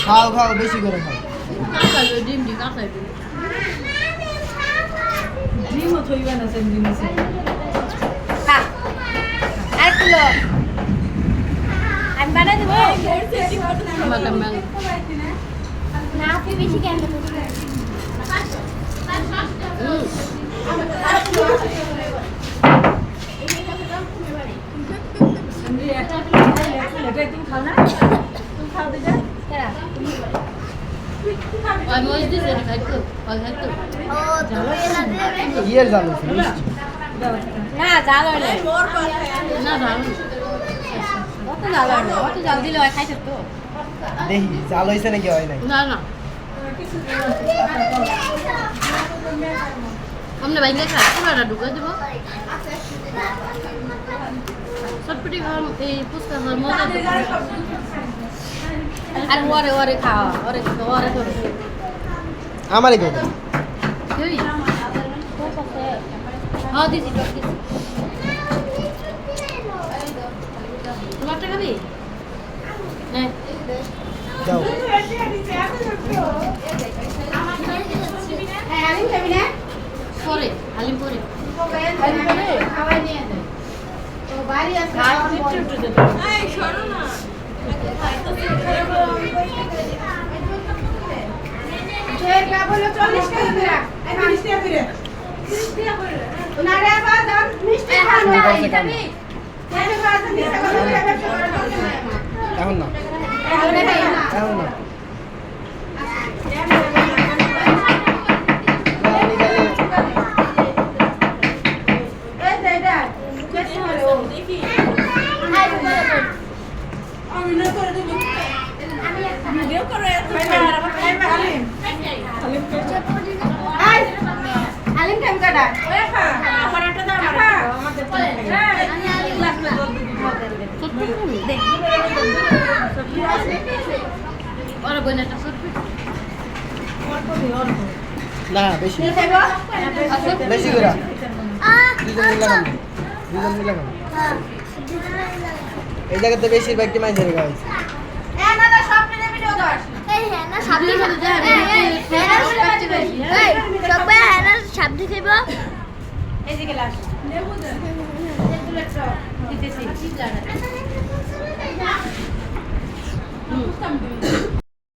খাও খাও বেশি করে খাও ডিমও থইবা না সেম জিনিস আমি বানাই দেবো না আপনি বেশি কেন এটাই তুমি খাও না তুমি খাও দিদা ইয়ের জাল আছে মিষ্টি না জাল হয় না অত জাল হয় না অত জাল দিলে হয় খাইছে তো দেখি জাল হয়েছে নাকি হয় নাই না না हमने भाई क्या खाया पूरा डुगा देबो सटपटी खाओ ए पुस्का खाओ मजा देबो আর ওরে ওরে খাও ওরে ওরে করে আমারই কই দাও কই হ্যাঁ দিছি টক দিছি তোমারটা খাবি হ্যাঁ যাও হালিম খাবি না পরে হালিম পরে খাওয়াই নিয়ে দে তো বাড়ি আছে এই শোনো না শের কা বলো 40 টাকা করে এই 30 টাকা করে 30 টাকা করে ওনারে আবার দাম মিষ্টি খাওয়া যাবে যাবি কেন বাদ দিয়ে এখন না এখন না এখন না ভিডিও করে হালিম খাবি কাটা আমার একটা দাও আমাদের ওরে বইনাটা সটপটি না বেশি বেশি করে দুজন মিলে খান দুজন মিলে খান এই জায়গাতে বেশিরভাগটি মাছ ধরে খাওয়া হয়েছে এ না না সব মিলে ভিডিও ধর এই হ্যাঁ না সাবলি সাথে যা সবাই হ্যাঁ না সাবধি খাইব এই যে গ্লাস লেবু দে এগুলো দিতেছি